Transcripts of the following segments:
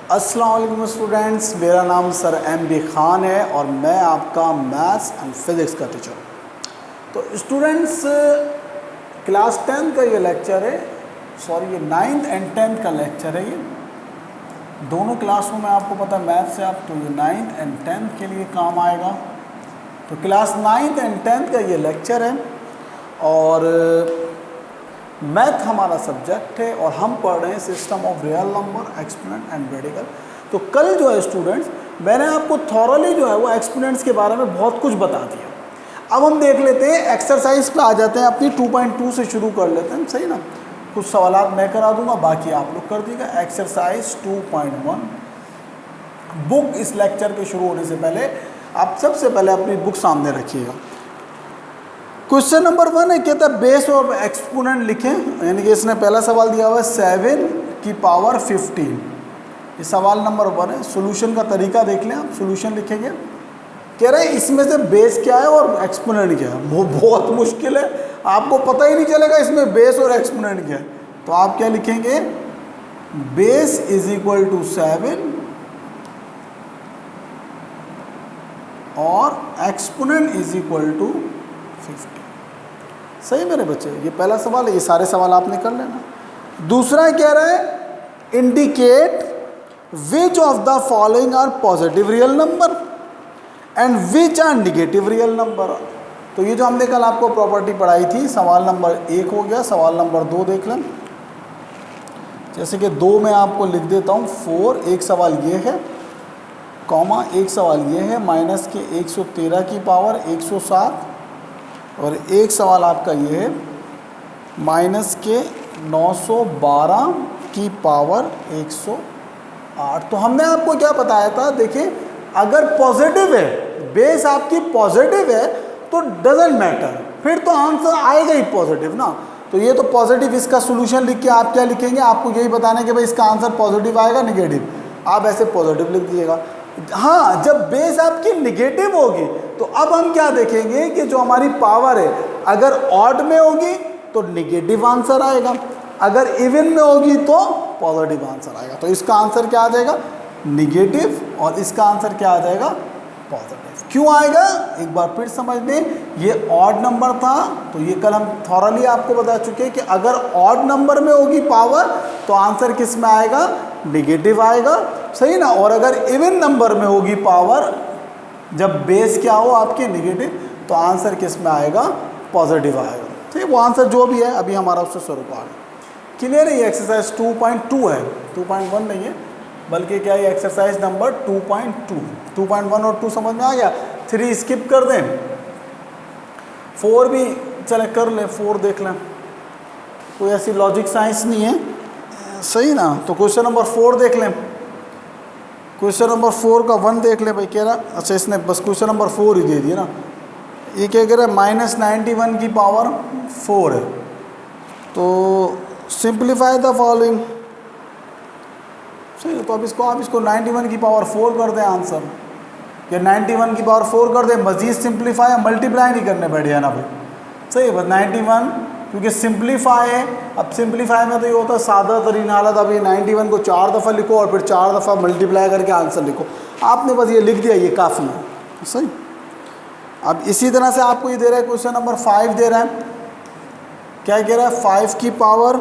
अस्सलाम वालेकुम स्टूडेंट्स, मेरा नाम सर MB खान है और मैं आपका मैथ्स एंड फिज़िक्स का टीचर हूँ। तो स्टूडेंट्स, क्लास 10 का ये लेक्चर है, ये 9th एंड 10th का लेक्चर है। ये दोनों क्लासों में आपको पता है मैथ्स से आप, तो ये 9th एंड 10th के लिए काम आएगा। तो क्लास 9th एंड 10th का ये लेक्चर है और मैथ हमारा सब्जेक्ट है और हम पढ़ रहे हैं system of real number, exponent and radical. तो कल जो है स्टूडेंट्स, मैंने आपको थॉरली जो है वो एक्सपोनेंट्स के बारे में बहुत कुछ बता दिया। अब हम देख लेते हैं, एक्सरसाइज पे आ जाते हैं, अपनी 2.2 से शुरू कर लेते हैं, सही ना। कुछ सवालात मैं करा दूंगा, बाकी आप लोग कर दीजिएगा। एक्सरसाइज 2.1 बुक, इस लेक्चर के शुरू होने से पहले आप सबसे पहले अपनी बुक सामने रखिएगा। क्वेश्चन नंबर 1 है, कहता है बेस और एक्सपोनेंट लिखें, यानी कि इसने पहला सवाल दिया हुआ है 7 की पावर 15। ये सवाल नंबर 1 है। सॉल्यूशन का तरीका देख लें आप, सॉल्यूशन लिखेंगे। कह रहे हैं इसमें से बेस क्या है और एक्सपोनेंट क्या है। वो बहुत मुश्किल है, आपको पता ही नहीं चलेगा इसमें बेस और एक्सपोनेंट क्या है। तो आप क्या लिखेंगे, बेस इज इक्वल टू 7 और एक्सपोनेंट इज इक्वल टू 50। सही मेरे बच्चे, ये पहला सवाल है। ये सारे सवाल आपने कर लेना। दूसरा कह रहा है indicate which of the following are positive real number and which are negative real number. तो ये जो हमने कल आपको प्रॉपर्टी पढ़ाई थी, सवाल नंबर 1 हो गया। सवाल नंबर 2 देख लें। जैसे कि 2 में आपको लिख देता हूँ 4, एक सवाल ये है, कॉमा एक सवाल ये है माइनस के 113 की पावर 107 और एक सवाल आपका ये है माइनस के 912 की पावर 108। तो हमने आपको क्या बताया था, देखिए अगर पॉजिटिव है, बेस आपकी पॉजिटिव है तो डजेंट मैटर, फिर तो आंसर आएगा ही पॉजिटिव ना। तो ये तो पॉजिटिव, इसका सोल्यूशन लिख के आप क्या लिखेंगे, आपको यही बताना है कि भाई इसका आंसर पॉजिटिव आएगा निगेटिव, आप ऐसे पॉजिटिव लिख दीजिएगा। हाँ, जब बेस आपकी निगेटिव होगी तो अब हम क्या देखेंगे कि जो हमारी पावर है अगर ऑड में होगी तो निगेटिव आंसर आएगा, अगर इवन में होगी तो पॉजिटिव आंसर आएगा। तो इसका आंसर क्या आ जाएगा, निगेटिव, और इसका आंसर क्या आ जाएगा, पॉजिटिव। क्यों आएगा एक बार फिर समझ लें, ये ऑड नंबर था तो ये कल हम थॉरली आपको बता चुके हैं कि अगर ऑड नंबर में होगी पावर तो आंसर किस में आएगा, निगेटिव आएगा, सही ना। और अगर इवन नंबर में होगी पावर, जब बेस क्या हो आपके निगेटिव, तो आंसर किस में आएगा, पॉजिटिव आएगा। ठीक, वो आंसर जो भी है अभी हमारा उससे स्वरूप आ गया। क्लियर है। ये एक्सरसाइज 2.2 है, 2.1 नहीं है, बल्कि क्या है एक्सरसाइज नंबर 2.2। 2.1 और 2 समझ में आ गया। 3 स्किप कर दें, 4 भी चले कर लें, 4 देख लें, कोई ऐसी लॉजिक साइंस नहीं है, सही ना। तो क्वेश्चन नंबर 4 देख लें। क्वेश्चन नंबर 4 का 1 देख ले भाई। कह रहा, अच्छा इसने बस क्वेश्चन नंबर 4 ही दे दिया ना। ये क्या कह रहा है, -91 की पावर 4 है। तो सिंप्लीफाई द फॉलोइंग, सही है। तो अब इसको आप इसको 91 की पावर 4 कर दें आंसर, या 91 की पावर 4 कर दें, मजीद सिंप्लीफाई या मल्टीप्लाई नहीं करने बैठ गया ना भाई, सही है। बस 91, क्योंकि सिंप्लीफाई है। अब सिंप्लीफाई में तो ये होता है सादा तरीन हालत, अब ये 91 को 4 दफ़ा लिखो और फिर 4 दफ़ा मल्टीप्लाई करके आंसर लिखो। आपने बस ये लिख दिया, ये काफ़ी है, सही। अब इसी तरह से आपको ये दे रहा है, क्वेश्चन नंबर 5 दे रहा है। क्या कह रहा है, 5 की पावर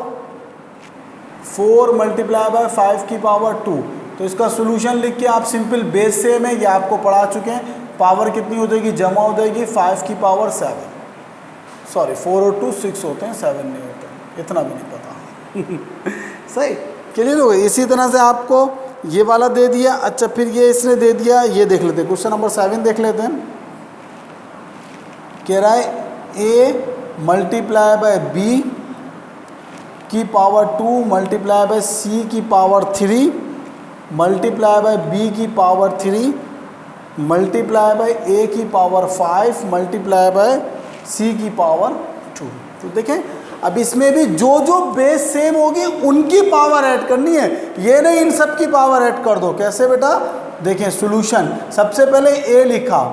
4 मल्टीप्लाई बाय 5 की पावर 2। तो इसका सोल्यूशन लिख के आप सिंपल, बेस सेम है, ये आपको पढ़ा चुके हैं। पावर कितनी हो जाएगी, जमा हो जाएगी 5 की पावर 7, सॉरी 4 और 2 6 होते हैं, 7 नहीं होते, इतना भी नहीं पता सही, क्लियर हो गई। इसी तरह से आपको ये वाला दे दिया। अच्छा फिर ये इसने दे दिया, ये देख लेते हैं, क्वेश्चन नंबर 7 देख लेते हैं। कह रहा है a मल्टीप्लाई बाय b की पावर 2 मल्टीप्लाई बाय c की पावर 3 मल्टीप्लाई बाय b की पावर 3 मल्टीप्लाई बाय a की पावर 5 मल्टीप्लाई बाय c की पावर 2। तो देखें, अब इसमें भी जो जो बेस सेम होगी उनकी पावर ऐड करनी है, ये नहीं इन सब की पावर ऐड कर दो। कैसे बेटा, देखें सोल्यूशन। सबसे पहले a लिखा,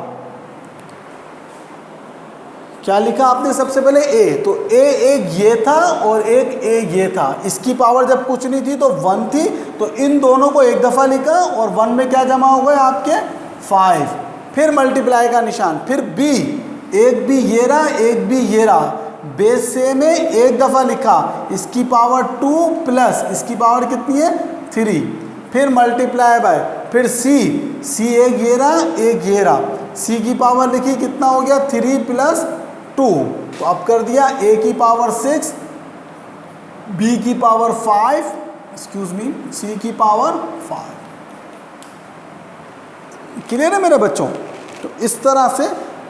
क्या लिखा आपने सबसे पहले ए, तो ए एक ये था और एक ए ये था, इसकी पावर जब कुछ नहीं थी तो 1 थी, तो इन दोनों को एक दफ़ा लिखा और 1 में क्या जमा हो गए आपके 5, फिर मल्टीप्लाई का निशान, फिर बी, एक भी ये रहा एक भी ये रहा, बेस से में एक दफ़ा लिखा, इसकी पावर 2 प्लस इसकी पावर कितनी है 3, फिर मल्टीप्लाई बाय, फिर सी, सी एक ये रहा एक ये रहा, सी की पावर लिखी कितना हो गया 3 प्लस 2, तो अब कर दिया ए की पावर 6, बी की पावर 5, एक्सक्यूज मी, सी की पावर 5। क्लियर है मेरे बच्चों? तो इस तरह से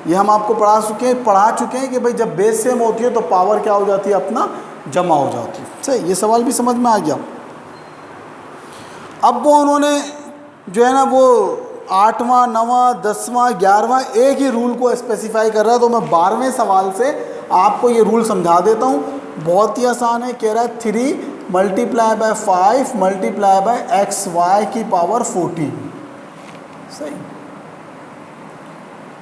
ये हम आपको पढ़ा चुके हैं कि भाई जब बेस सेम होती है तो पावर क्या हो जाती है, अपना जमा हो जाती है। सही, ये सवाल भी समझ में आ गया। अब वो उन्होंने जो है ना वो 8वां 9वां 10वां 11वां एक ही रूल को स्पेसिफाई कर रहा है, तो मैं 12वें सवाल से आपको ये रूल समझा देता हूँ। बहुत ही आसान है, कह रहा है 3 multiply by 5 multiply by x y की पावर 14। सही,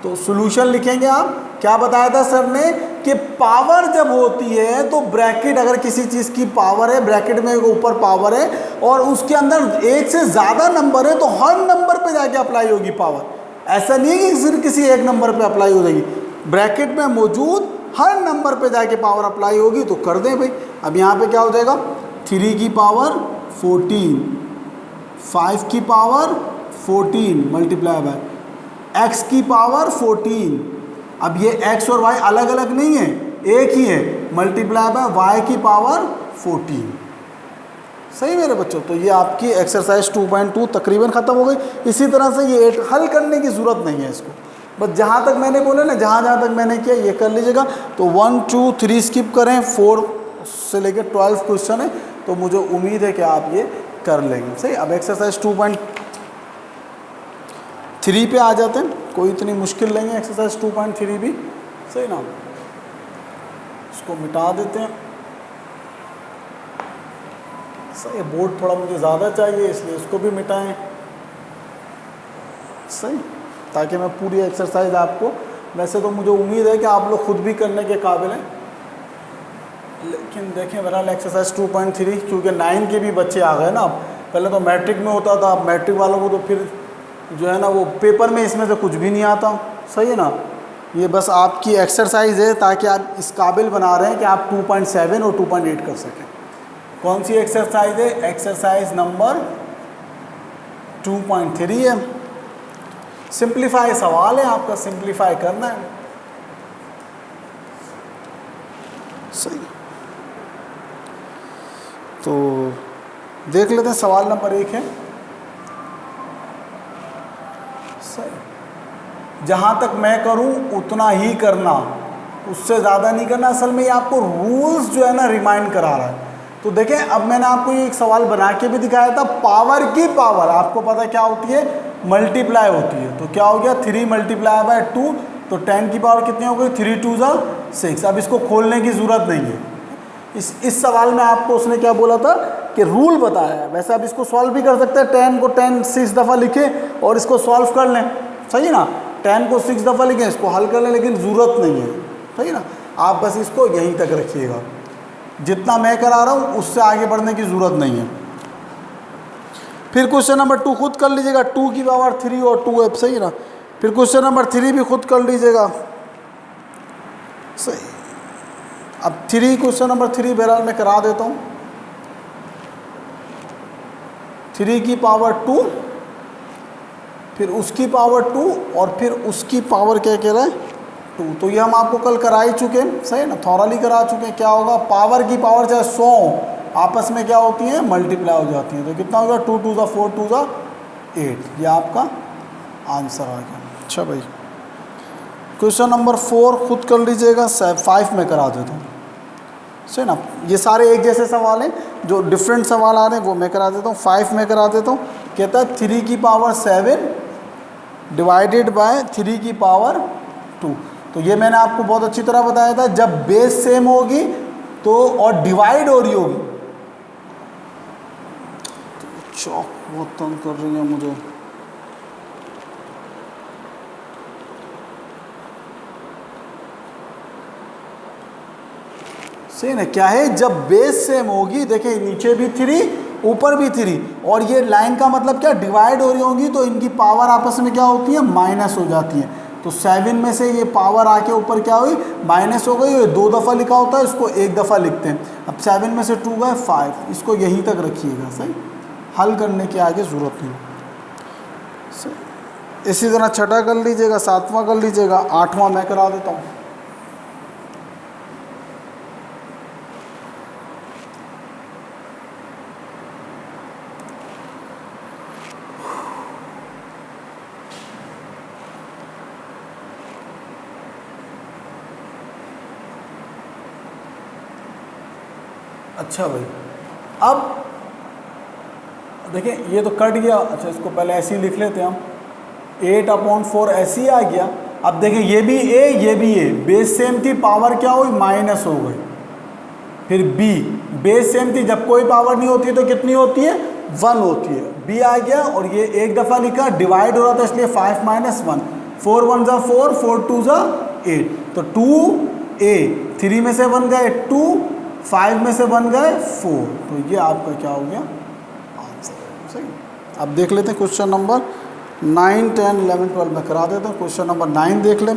तो सॉल्यूशन लिखेंगे आप। क्या बताया था सर ने कि पावर जब होती है तो ब्रैकेट, अगर किसी चीज़ की पावर है, ब्रैकेट में ऊपर पावर है और उसके अंदर एक से ज़्यादा नंबर है तो हर नंबर पे जाके अप्लाई होगी पावर। ऐसा नहीं है कि सिर्फ किसी एक नंबर पे अप्लाई हो जाएगी, ब्रैकेट में मौजूद हर नंबर पे जाके पावर अप्लाई होगी। तो कर दें भाई, अब यहाँ पे क्या हो जाएगा 3 की पावर 14, 5 की पावर 14 मल्टीप्लाई बाय x की पावर 14। अब ये x और y अलग अलग नहीं है, एक ही है, मल्टीप्लाई बाय y की पावर 14। सही मेरे बच्चों? तो ये आपकी एक्सरसाइज 2.2 तकरीबन ख़त्म हो गई। इसी तरह से ये 8 हल करने की ज़रूरत नहीं है इसको, बस जहाँ तक मैंने बोला ना, जहाँ तक मैंने किया ये कर लीजिएगा। तो 1 2 3 स्किप करें, 4 से लेकर 12 क्वेश्चन है, तो मुझे उम्मीद है कि आप ये कर लेंगे। सही, अब एक्सरसाइज 2.3 पे आ जाते हैं। कोई इतनी मुश्किल नहीं है एक्सरसाइज 2.3 भी। सही ना, इसको मिटा देते हैं। सही, बोर्ड थोड़ा मुझे ज़्यादा चाहिए इसलिए इसको भी मिटाएं। सही, ताकि मैं पूरी एक्सरसाइज आपको, वैसे तो मुझे उम्मीद है कि आप लोग खुद भी करने के काबिल हैं, लेकिन देखें बहरहाल एक्सरसाइज 2.3 क्योंकि 9 के भी बच्चे आ गए ना। अब पहले तो मैट्रिक में होता था, अब मैट्रिक वालों को तो फिर जो है ना वो पेपर में इसमें से कुछ भी नहीं आता। सही है ना, ये बस आपकी एक्सरसाइज है ताकि आप इस काबिल बना रहे हैं कि आप 2.7 और 2.8 कर सकें। कौन सी एक्सरसाइज है? एक्सरसाइज नंबर 2.3 है। सिंप्लीफाई सवाल है आपका, सिंप्लीफाई करना है। सही, तो देख लेते हैं। सवाल नंबर 1 है, जहाँ तक मैं करूँ उतना ही करना, उससे ज़्यादा नहीं करना। असल में ये आपको रूल्स जो है ना रिमाइंड करा रहा है। तो देखें, अब मैंने आपको ये एक सवाल बना के भी दिखाया था। पावर की पावर आपको पता क्या होती है? मल्टीप्लाई होती है। तो क्या हो गया 3 मल्टीप्लाई बाय 2, तो 10 की पावर कितनी हो गई? 3 2 ज़ा 6। अब इसको खोलने की ज़रूरत नहीं है। इस सवाल में आपको उसने क्या बोला था कि रूल बताया है। वैसे आप इसको सॉल्व भी कर सकते हैं, 10 को 10 6 दफ़ा लिखें और इसको सॉल्व कर लें। सही ना, 10 को 6 दफ़ा लिखें, इसको हल कर लें, लेकिन ज़रूरत नहीं है। सही ना, आप बस इसको यहीं तक रखिएगा। जितना मैं करा रहा हूँ उससे आगे बढ़ने की ज़रूरत नहीं है। फिर क्वेश्चन नंबर 2 खुद कर लीजिएगा, 2 की पावर 3 और 2f। सही ना, फिर क्वेश्चन नंबर 3 भी खुद कर लीजिएगा। सही, अब 3 क्वेश्चन नंबर 3 बहरहाल मैं करा देता हूँ। 3 की पावर 2, फिर उसकी पावर 2 और फिर उसकी पावर क्या कह रहा है 2। तो ये हम आपको कल करा ही चुके हैं। सही ना, थॉरली करा चुके हैं। क्या होगा, पावर की पावर चाहे 100 आपस में क्या होती है? मल्टीप्लाई हो जाती है। तो कितना होगा 2 2 ज़ा 4 2 ज़ा 8। ये आपका आंसर आ गया। अच्छा भाई, क्वेश्चन नंबर 4 खुद कर लीजिएगा। 5 में करा देता हूँ। सही ना, ये सारे एक जैसे सवाल हैं, जो डिफरेंट सवाल आ रहे हैं वो मैं करा देता हूँ। 5 में करा देता हूँ। कहता है 3 की पावर 7 डिवाइडेड बाय 3 की पावर 2। तो ये मैंने आपको बहुत अच्छी तरह बताया था, जब बेस सेम होगी तो और डिवाइड हो रही होगी। तो चौक बहुत तंग कर रही है मुझे। सही ना, क्या है, जब बेस सेम होगी, देखिए नीचे भी 3 ऊपर भी 3, और ये लाइन का मतलब क्या, डिवाइड हो रही होंगी, तो इनकी पावर आपस में क्या होती है, माइनस हो जाती है। तो 7 में से ये पावर आके ऊपर क्या हुई, माइनस हो गई। ये 2 दफ़ा लिखा होता है, इसको 1 दफ़ा लिखते हैं। अब 7 में से 2 गए 5, इसको यहीं तक रखिएगा। सही, हल करने की आगे ज़रूरत नहीं। सही, इसी तरह छठा कर लीजिएगा, 7वां कर लीजिएगा, 8वां मैं करा देता हूँ। अच्छा भाई, अब देखिए ये तो कट गया। अच्छा, इसको पहले ऐसे ही लिख लेते हैं हम, 8/4 ऐसे ही आ गया। अब देखिए ये भी ए, ये भी ए, बेस सेम थी, पावर क्या हुई, माइनस हो गई। फिर बी, बेस सेम थी, जब कोई पावर नहीं होती तो कितनी होती है, 1 होती है। बी आ गया, और ये 1 दफ़ा लिखा, डिवाइड हो रहा था इसलिए 5 - 1, 4 1 ज़ा 4, 4 2 ज़ा 8, तो 2a, 3 में से 1 गए 2, 5 में से 1 गए 4, तो ये आपका क्या हो गया, आंसर। सही, अब देख लेते हैं क्वेश्चन नंबर 9, 10, 11, 12 में करा देता हूँ। क्वेश्चन नंबर 9 देख लें,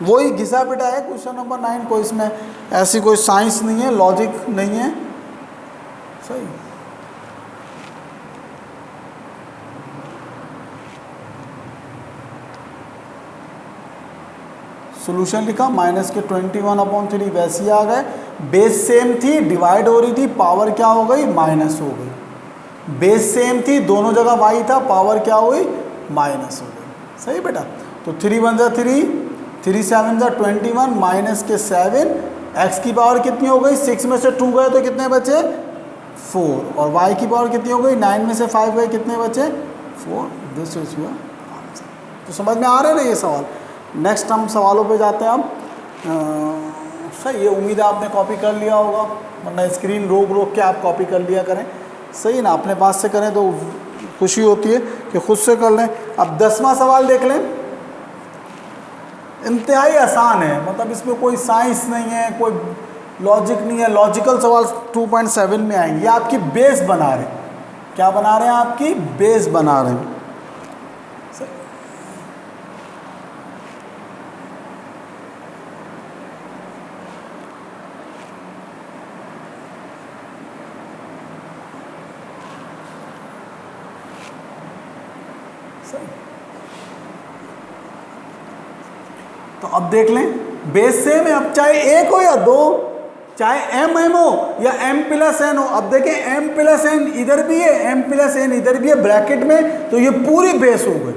वही घिसा पिटा है क्वेश्चन नंबर 9, कोई इसमें ऐसी कोई साइंस नहीं है, लॉजिक नहीं है। सही, सोल्यूशन लिखा, -21/3 वैसे ही आ गए। बेस सेम थी, डिवाइड हो रही थी, पावर क्या हो गई, माइनस हो गई। बेस सेम थी, दोनों जगह वाई था, पावर क्या हुई, माइनस हो गई। सही बेटा, तो 3 1 ज़ा 3, 3 7 ज़ा 21, माइनस के 7, एक्स की पावर कितनी हो गई, 6 में से 2 गए तो कितने बचे, 4, और वाई की पावर कितनी हो गई, 9 में से 5 गए, कितने बचे, 4। This is your answer. तो समझ में आ रहे ना ये सवाल। नेक्स्ट हम सवालों पे जाते हैं। अब सही, ये उम्मीद है आपने कॉपी कर लिया होगा, वरना स्क्रीन रोक रोक के आप कॉपी कर लिया करें। सही ना, अपने पास से करें तो खुशी होती है कि खुद से कर लें। अब 10वां सवाल देख लें, इंतहाई आसान है, मतलब इसमें कोई साइंस नहीं है, कोई लॉजिक नहीं है। लॉजिकल सवाल 2.7 में आएंगे। ये आपकी बेस बना रहे हैं, क्या बना रहे हैं, आपकी बेस बना रहे हैं। तो अब देख लें, बेस सेम है, अब चाहे 1 हो या 2, चाहे m हो या m+n हो। अब देखें m+n इधर भी है, m+n इधर भी है ब्रैकेट में, तो ये पूरी बेस हो गई।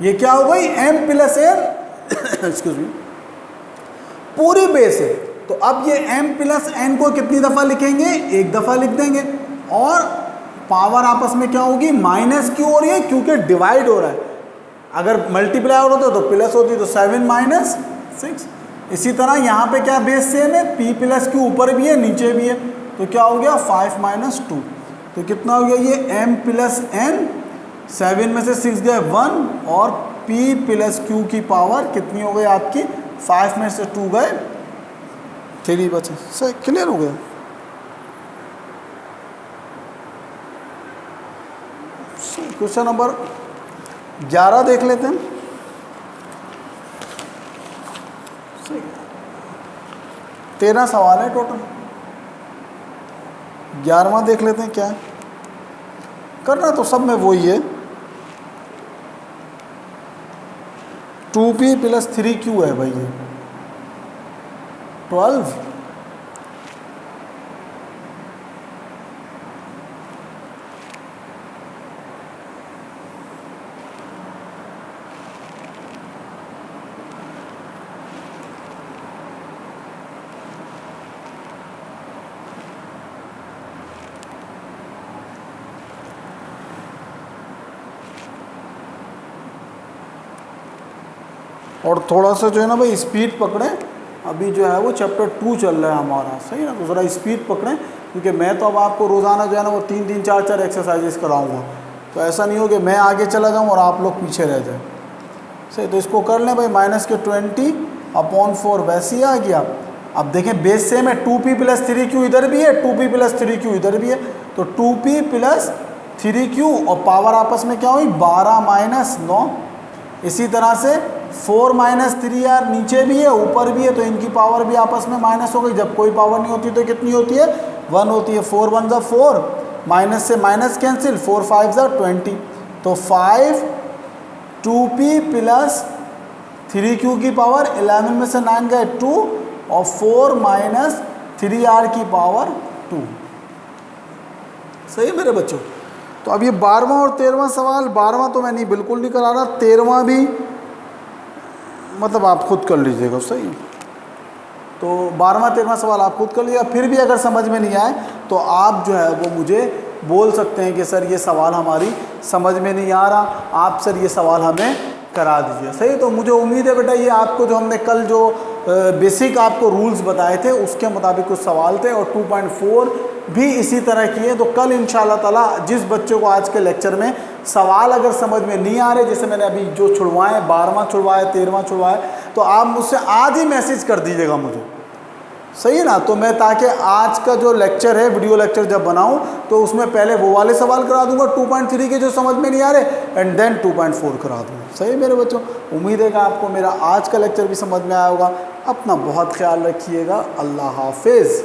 ये क्या हो गई, m+n एक्सक्यूज मी, पूरी बेस है। तो अब ये m+n को कितनी दफ़ा लिखेंगे, 1 दफ़ा लिख देंगे। और पावर आपस में क्या होगी, माइनस क्यों हो रही है, क्योंकि डिवाइड हो रहा है। अगर मल्टीप्लाई हो रहा था तो प्लस होती, तो 7 - 6। इसी तरह यहाँ पे क्या बेस सेम है, p+q ऊपर भी है नीचे भी है, तो क्या हो गया 5 - 2, तो कितना हो गया ये m+n, 7 में से 6 गए 1, और p+q की पावर कितनी हो गई आपकी, 5 में से 2 गए 3 बचे। सही, क्लियर हो गया। क्वेश्चन नंबर 11 देख लेते हैं। 13 सवाल है टोटल, 11वां देख लेते हैं क्या है। करना तो सब में वही है, 2p + 3q है भाई, ये 12। और थोड़ा सा जो है ना भाई स्पीड पकड़ें, अभी जो है वो चैप्टर 2 चल रहा है हमारा। सही ना, तो ज़रा स्पीड पकड़ें, क्योंकि मैं तो अब आपको रोज़ाना जो है ना वो 3 4 एक्सरसाइजेस कराऊंगा, तो ऐसा नहीं हो कि मैं आगे चला जाऊं और आप लोग पीछे रह जाएं। सही, तो इसको कर लें भाई, -20/4 वैसे ही आ गया। अब देखें बेस सेम है, 2p प्लस 3q इधर भी है, 2p प्लस 3q इधर भी है, तो 2p प्लस 3q और पावर आपस में क्या हुई 12 माइनस 9। इसी तरह से 4 माइनस 3 यार नीचे भी है ऊपर भी है, तो इनकी पावर भी आपस में माइनस हो गई। जब कोई पावर नहीं होती तो कितनी होती है 1 होती है। 4 1 ज़ा 4, माइनस से माइनस कैंसिल, 4 5 ज़ा 20, तो 5 2p प्लस 3q की पावर 11 में से 9 गए 2 और 4 माइनस 3r की पावर 2। सही है मेरे बच्चों। तो अब ये 12वां और 13वां सवाल, 12वां तो मैं नहीं बिल्कुल नहीं करा रहा, 13वां भी मतलब आप खुद कर लीजिएगा। सही है, तो 12वां 13वां सवाल आप खुद कर लीजिएगा। फिर भी अगर समझ में नहीं आए तो आप जो है वो मुझे बोल सकते हैं कि सर ये सवाल हमारी समझ में नहीं आ रहा, आप सर ये सवाल हमें करा दीजिए। सही, तो मुझे उम्मीद है बेटा ये आपको जो हमने कल जो बेसिक आपको रूल्स बताए थे उसके मुताबिक कुछ सवाल थे, और 2.4 भी इसी तरह की है। तो कल इंशाल्लाह ताला जिस बच्चों को आज के लेक्चर में सवाल अगर समझ में नहीं आ रहे, जैसे मैंने अभी जो छुड़वाए 12वां छुड़वाए 13वां छुड़वाए, तो आप मुझसे आज ही मैसेज कर दीजिएगा मुझे। सही है ना, तो मैं ताकि आज का जो लेक्चर है वीडियो लेक्चर जब बनाऊं तो उसमें पहले वो वाले सवाल करा दूंगा 2.3 के जो समझ में नहीं आ रहे, एंड देन 2.4 करा दूंगा। सही मेरे बच्चों, उम्मीद है कि आपको मेरा आज का लेक्चर भी समझ में आया होगा। अपना बहुत ख्याल रखिएगा। अल्लाह हाफिज़।